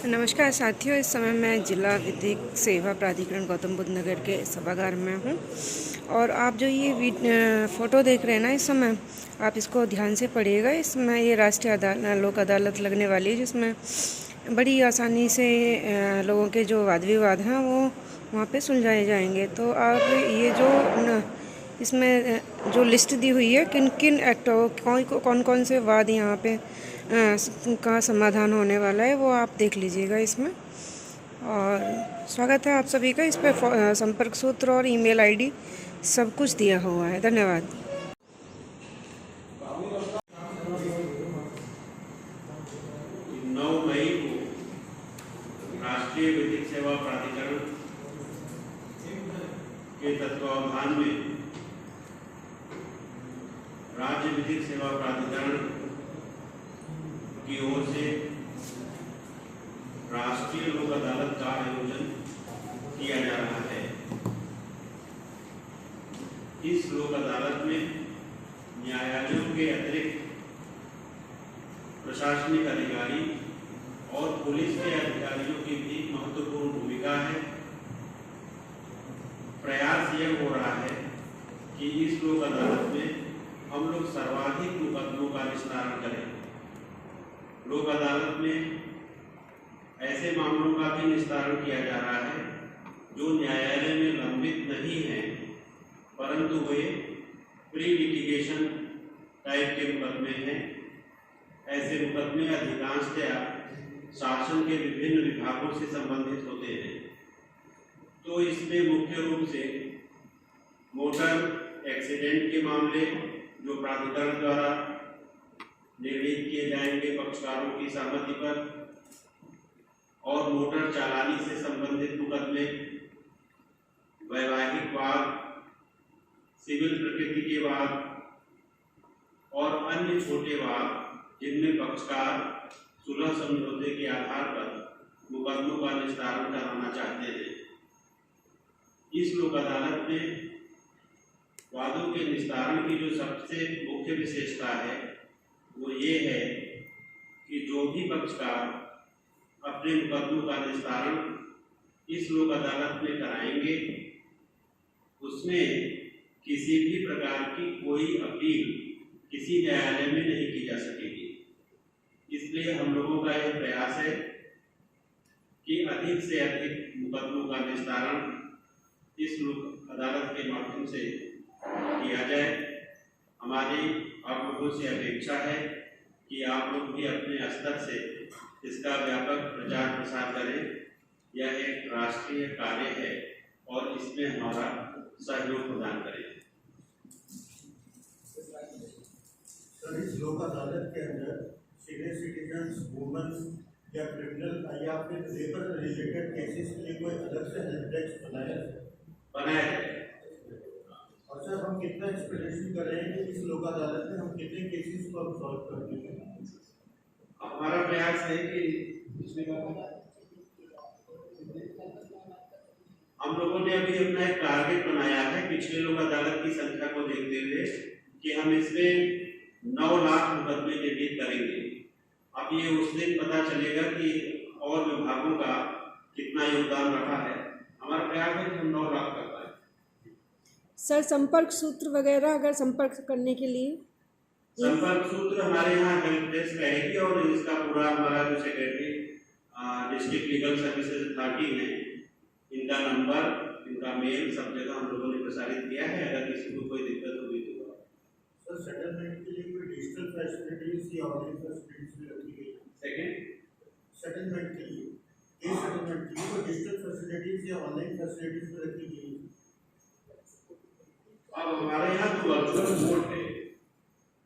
नमस्कार साथियों, इस समय मैं जिला विधिक सेवा प्राधिकरण गौतम बुद्ध नगर के सभागार में हूँ और आप जो ये फ़ोटो देख रहे हैं ना, इस समय आप इसको ध्यान से पढ़िएगा। इसमें ये राष्ट्रीय लोक अदालत लगने वाली है, जिसमें बड़ी आसानी से लोगों के जो वाद विवाद हैं वो वहाँ पे सुलझाए जाएंगे। तो आप ये जो इसमें जो लिस्ट दी हुई है किन किन एक्टों कौन कौन से वाद यहाँ पे का समाधान होने वाला है, वो आप देख लीजिएगा इसमें। और स्वागत है आप सभी का। इस पर संपर्क सूत्र और ईमेल आईडी सब कुछ दिया हुआ है। धन्यवाद। 9 मई को राष्ट्रीय विधिक सेवा प्राधिकरण के तत्वावधान में राज्य विधिक सेवा प्राधिकरण की ओर से राष्ट्रीय लोक अदालत का आयोजन किया जा रहा है। इस लोक अदालत में न्यायालयों के अतिरिक्त प्रशासनिक अधिकारी और पुलिस के अधिकारियों की भी महत्वपूर्ण भूमिका है। प्रयास यह हो रहा है कि इस लोक अदालत में हम लोग सर्वाधिक मुकदमों का निस्तारण करें। लोक अदालत में ऐसे मामलों का भी निस्तारण किया जा रहा है जो न्यायालय में लंबित नहीं है, परंतु वे प्री लिटिगेशन टाइप के मुकदमे हैं। ऐसे मुकदमे अधिकांशतया शासन के विभिन्न विभागों से संबंधित होते हैं। तो इसमें मुख्य रूप से मोटर एक्सीडेंट के मामले जो प्राधिकरण द्वारा निर्णीत किए जाएंगे पक्षकारों की सहमति पर, और मोटर चालानी से संबंधित मुकदमे, वैवाहिक वाद, सिविल प्रकृति के वाद और अन्य छोटे वाद जिनमें पक्षकार सुलह समझौते के आधार पर मुकदमों का निस्तारण कराना चाहते हैं। इस लोक अदालत में वादों के निस्तारण की जो सबसे मुख्य विशेषता है वो ये है कि जो भी पक्षकार अपने मुकदमों का निस्तारण इस लोक अदालत में कराएंगे उसमें किसी भी प्रकार की कोई अपील किसी न्यायालय में नहीं की जा सकेगी। इसलिए हम लोगों का यह प्रयास है कि अधिक से अधिक मुकदमों का निस्तारण इस लोक अदालत के माध्यम से किया जाए। हमारी आप लोगों से अपेक्षा है कि आप लोग भी अपने स्तर से इसका व्यापक प्रचार प्रसार करें। यह एक राष्ट्रीय कार्य है और इसमें हमारा सहयोग प्रदान करें। सर, इस लोक अदालत के अंदर सीनियर सिटीजन्स, वुमेन या क्रिमिनल या फिर लेबर रिलेटेड केसेस के लिए कोई अलग से हेल्प डेस्क बनाया है? और सर, हम कितना एक्सपेक्टेशन कर रहे हैं कि इस लोक अदालत में हम कितने केसेस को सॉल्व कर देंगे? हमारा प्रयास है कि हम लोगों ने अभी अपना एक टारगेट बनाया है पिछले लोक अदालत की संख्या को देखते हुए कि हम इसमें 9 लाख मुकदमे निर्णीत करेंगे। अब ये उस दिन पता चलेगा कि और विभागों का कितना योगदान रहा है। हमारा प्रयास है कि हम 9 लाख कर पाए। सर, संपर्क सूत्र वगैरह अगर संपर्क करने के लिए संपर्क सूत्र हमारे यहाँ हेल्प डेस्क रहेगी और इसका पूरा हमारा जो secretary district legal services authority है, इनका नंबर, इनका मेल सब जगह हम लोगों ने प्रसारित किया है। अगर किसी को कोई दिक्कत होगी तो सर, सेटलमेंट के लिए कोई डिजिटल फैसिलिटीज या ऑनलाइन फैसिलिटीज भी रखी गई है? सेकंड सेटलमेंट के लिए कोई डिजिटल फैसिलिटीज या ऑनलाइन फैसिलिटीज भी रखी गई है? अब हमारे यहाँ तो वर्चुअल कोर्ट है।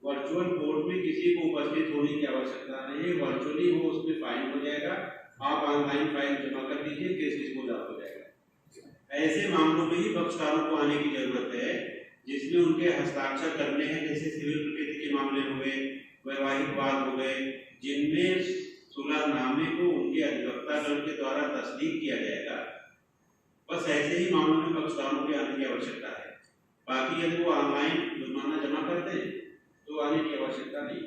वर्चुअल कोर्ट में किसी को उपस्थित होने की आवश्यकता नहीं है। वर्चुअली वो उसमें फाइल हो जाएगा, आप ऑनलाइन फाइल जमा कर दीजिए, केस डिस्पोज हो जाएगा। ऐसे मामलों में ही पक्षकारों को आने की जरूरत है जिसमें उनके हस्ताक्षर करने हैं, जैसे सिविल प्रकृति के मामले हो गए, वैवाहिक वाद हो गए, जिनमें सुलहनामे को उनके अधिवक्ता गण के द्वारा तस्दीक किया जाएगा। बस ऐसे ही मामलों में पक्षकारों के आने की आवश्यकता है। बाकी यदि वो ऑनलाइन जुर्माना जमा करते हैं तो आने की आवश्यकता नहीं।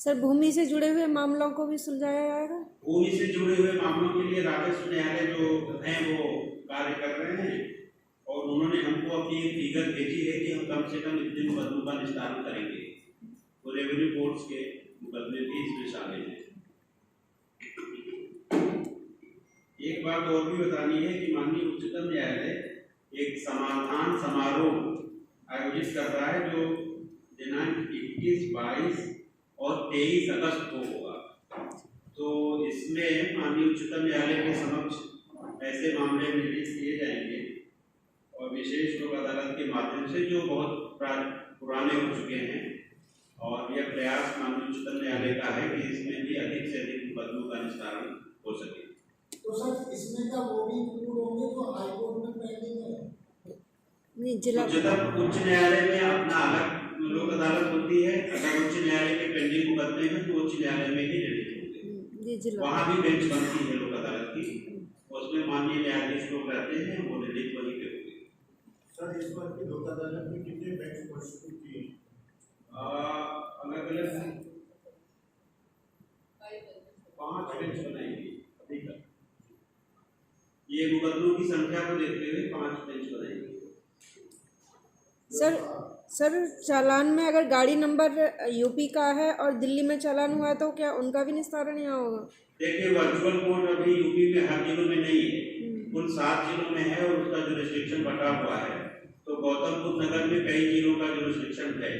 सर भूमि से जुड़े हुए मामलों को भी सुलझाया जाएगा? भूमि से जुड़े हुए मामलों के लिए राजस्व न्यायालय जो हैं वो कार्य कर रहे हैं और उन्होंने हमको अपनी एक फिगर भेजी है कि हम कम से कम इतने मुकदमों का निस्तारण करेंगे। तो रेवेन्यू कोर्ट्स के मुकदमे भी इसमें शामिल हैं। एक बात और भी बतानी है कि माननीय उच्चतम न्यायालय एक समाधान समारोह आयोजित कर रहा है जो दिनांक 21, 22 और 23 अगस्त को होगा। तो इसमें माननीय उच्चतम न्यायालय के समक्ष ऐसे मामले निर्देश किए जाएंगे और विशेष लोक अदालत के माध्यम से जो बहुत पुराने हो चुके हैं और यह प्रयास माननीय उच्चतम न्यायालय का है कि इसमें भी अधिक से अधिक मुकदमों का निस्तारण हो सके। तो सर इसमें क्या वो भी इंक्लूड होंगे जो हाईकोर्ट में पेंडिंग है? नहीं, जिला उच्च न्यायालय में अपना अलग लोक अदालत होती है। अगर उच्च न्यायालय के पेंडिंग मुकदमे में तो उच्च न्यायालय में ही निर्णय होंगे। वहाँ भी बेंच बनती है लोक अदालत की, उसमें माननीय न्यायाधीश लोग रहते हैं, वो निर्णय वही पे होंगे। सर इस बार की लोक अदालत में कितने बेंच प्रस्तुत किए? अलग अलग 5 बेंच बनाएंगे अभी तक। ये मुकदमों की संख्या को देखते हुए 5 बेंच बनाएंगे। सर चालान में अगर गाड़ी नंबर यूपी का है और दिल्ली में चालान हुआ है तो क्या उनका भी निस्तारण यहाँ होगा? देखिए वर्चुअल कोर्ट अभी यूपी में हर जिलों में नहीं है, कुल 7 जिलों में है और उसका जो रिस्ट्रिक्शन बटा हुआ है। तो गौतम बुद्ध नगर में कई जिलों का जो रिस्ट्रिक्शन है,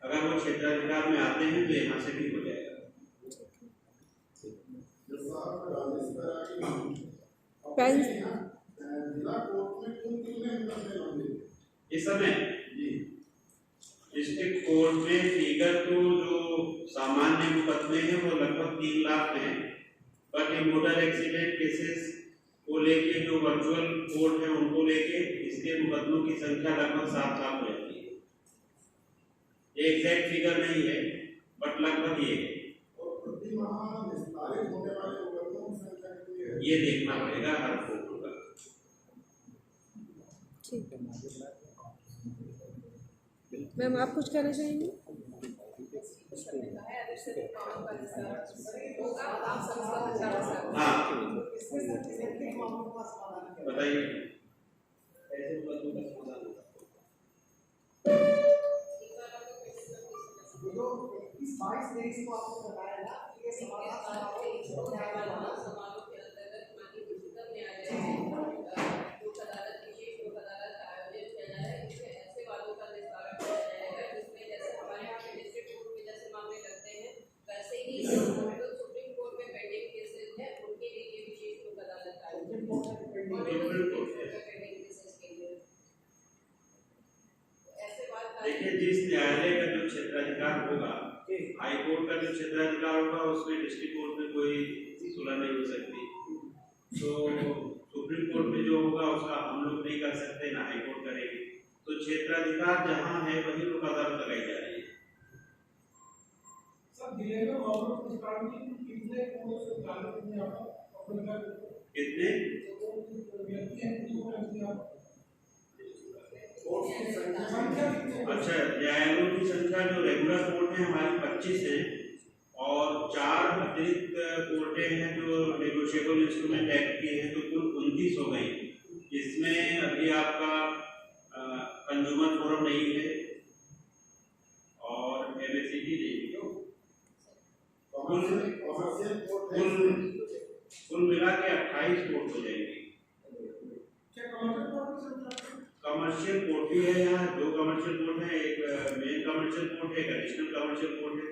अगर वो क्षेत्राधिकार में आते हैं तो यहाँ से भी हो जाएगा। इस समय डिस्ट्रिक्ट कोर्ट में फिगर तो जो सामान्य मुकदमे हैं वो लगभग 3 लाख हैं, बट ये मोटर एक्सीडेंट केसेस को लेके जो वर्चुअल कोर्ट है उनको लेके इसके मुकदमों की संख्या लगभग 7 लाख हो जाती है। ये एग्जैक्ट फिगर नहीं है बट लगभग ये है। ये देखना पड़ेगा हर कोर्ट का। ठीक है मैम, आप कुछ कहना चाहेंगे? हाँ बताइए। देखिए जिस न्यायालय का जो क्षेत्राधिकार होगा, हाई कोर्ट का जो क्षेत्राधिकार होगा उसमें डिस्ट्रिक्ट कोर्ट में कोई सुलह नहीं हो सकती। तो सुप्रीम कोर्ट में जो होगा उसका हम लोग नहीं कर सकते, ना हाई कोर्ट करेगी। तो क्षेत्राधिकार जहाँ है वही लोक अदालत लगाई जा रही है। कितने? अच्छा, न्यायालयों की संख्या जो रेगुलर कोर्ट है हमारी 25 है और 4 अतिरिक्त कोर्टें हैं जो नेगोशिएबल इंस्ट्रूमेंट एक्ट की हैं, तो कुल 29 हो गई। इसमें अभी आपका कंज्यूमर फोरम नहीं है और MACD नहीं है। कुल मिला के 28 कोर्ट हो जाएंगे। कमर्शियल कोर्ट भी है यहाँ, 2 कमर्शियल कोर्ट है, एक मेन कमर्शियल कोर्ट है, एक एडिशनल कमर्शियल कोर्ट है।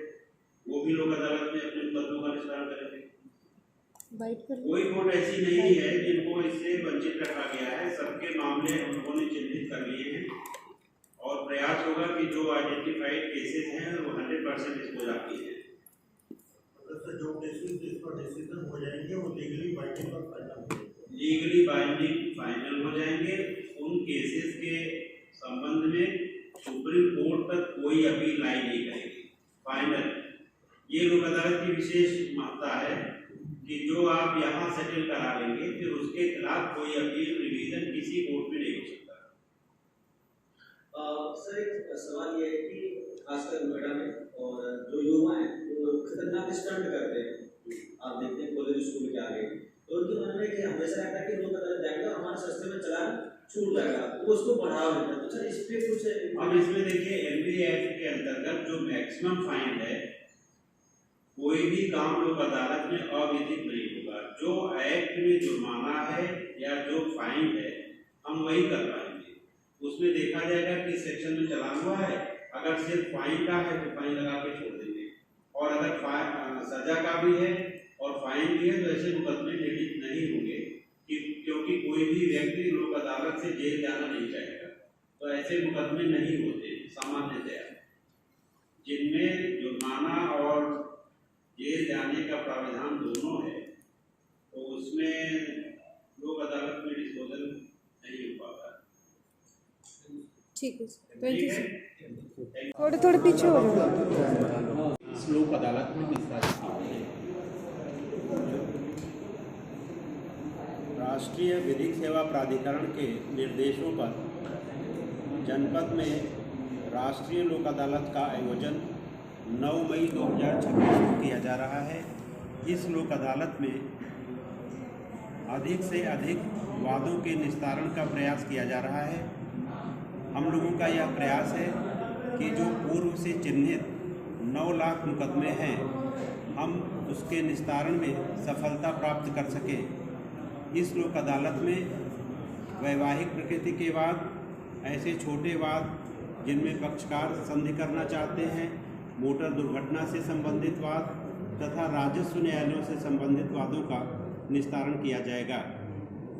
वो भी लोक अदालत में अपने मुकदमों का निस्तारण करेंगे। कोई कोर्ट ऐसी नहीं है जिनको इससे वंचित रखा गया है, सबके मामले हम लोगों ने चिन्हित कर लिए हैं और प्रयास होगा कि जो आइडेंटिफाइड केसेस हैं वो 100% डिस्पोज आती है। जो केसेस जिस पर डिसीजन हो जाएंगे वो लीगली बाइंडिंग और फाइनल हो जाएंगे। लीगली बाइंडिंग फाइनल हो जाएंगे। उन केसेस के संबंध में सुप्रीम कोर्ट तक कोई अपील लाई नहीं करेगी, फाइनल। ये लोक अदालत की विशेष महत्ता है कि जो आप यहाँ सेटल करा लेंगे फिर उसके खिलाफ कोई अपील रिवीजन किसी कोर्ट में नहीं हो सकता। सर एक सवाल ये है कि खासकर नोएडा में और जो युवा हैं वो खतरनाक स्टंट करते हैं, आप देखते हैं कॉलेज स्कूल के आगे, तो उनके मन में कि हमेशा रहता है कि लोग अदालत जाएंगे और हमारे सस्ते में चलान छूट जाएगा, वो उसको बढ़ावा देता है। तो सर इस पे कुछ अब इसमें देखिए एमवी एक्ट के अंतर्गत जो मैक्सिमम फाइन है, कोई भी काम लोक अदालत में अविधिक नहीं होगा। जो एक्ट में जुर्माना है या जो फाइन है हम वही कर पाएंगे। उसमें देखा जाएगा कि सेक्शन में चलान हुआ है, अगर सिर्फ फाइन का है तो फाइन लगा के छोड़ देंगे, और अगर सजा का भी है और फाइन भी है तो ऐसे मुकदमे ललित नहीं होंगे, क्योंकि कोई भी व्यक्ति लोक अदालत से जेल जाना नहीं चाहेगा। तो ऐसे मुकदमे नहीं होते सामान्यतया, जिनमें जुर्माना और जेल जाने का प्रावधान दोनों है, तो उसमें लोक अदालत में डिस्पोजल नहीं हो पाता। ठीक है सर, थैंक यू सर। है थोड़े थोड़े पीछे हो जाओ। इस लोक अदालत में निस्तारित की गई है। राष्ट्रीय विधिक सेवा प्राधिकरण के निर्देशों पर जनपद में राष्ट्रीय लोक अदालत का आयोजन 9 मई 2026 को किया जा रहा है। इस लोक अदालत में अधिक से अधिक वादों के निस्तारण का प्रयास किया जा रहा है। हम लोगों का यह प्रयास है कि जो पूर्व से चिन्हित 9 लाख मुकदमे हैं, हम उसके निस्तारण में सफलता प्राप्त कर सकें। इस लोक अदालत में वैवाहिक प्रकृति के वाद, ऐसे छोटे वाद जिनमें पक्षकार संधि करना चाहते हैं, मोटर दुर्घटना से संबंधित वाद तथा राजस्व न्यायालयों से संबंधित वादों का निस्तारण किया जाएगा।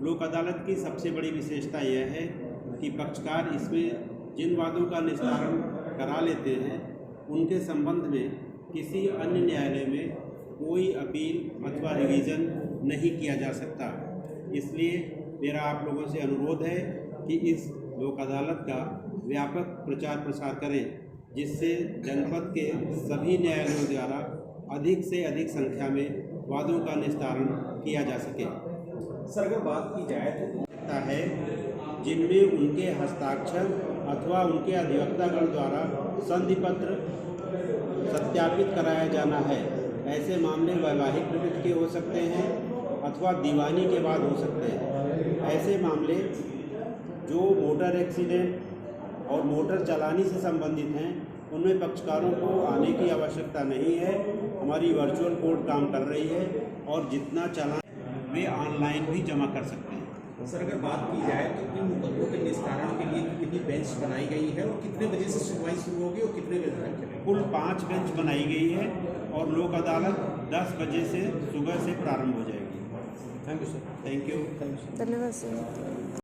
लोक अदालत की सबसे बड़ी विशेषता यह है कि पक्षकार इसमें जिन वादों का निस्तारण करा लेते हैं, उनके संबंध में किसी अन्य न्यायालय में कोई अपील अथवा रिवीजन नहीं किया जा सकता। इसलिए मेरा आप लोगों से अनुरोध है कि इस लोक अदालत का व्यापक प्रचार प्रसार करें, जिससे जनपद के सभी न्यायालयों द्वारा अधिक से अधिक संख्या में वादों का निस्तारण किया जा सके। सर अगर बात की जाए तो है जिनमें उनके हस्ताक्षर अथवा उनके अधिवक्तागण द्वारा संधि पत्र सत्यापित कराया जाना है। ऐसे मामले वैवाहिक प्रकृति के हो सकते हैं अथवा दीवानी के बाद हो सकते हैं। ऐसे मामले जो मोटर एक्सीडेंट और मोटर चलानी से संबंधित हैं, उनमें पक्षकारों को आने की आवश्यकता नहीं है। हमारी वर्चुअल कोर्ट काम कर रही है और जितना चालान वे ऑनलाइन भी जमा कर सकते हैं। सर अगर बात की जाए तो इन मुकदमों के निस्तारण के लिए कितनी बेंच बनाई गई है और कितने बजे से सुनवाई शुरू होगी और कितने बजे तक चलेगी? कुल 5 बेंच बनाई गई है और लोक अदालत 10 बजे से सुबह से प्रारंभ हो जाएगी। Thank you sir. Thank you. धन्यवाद सर।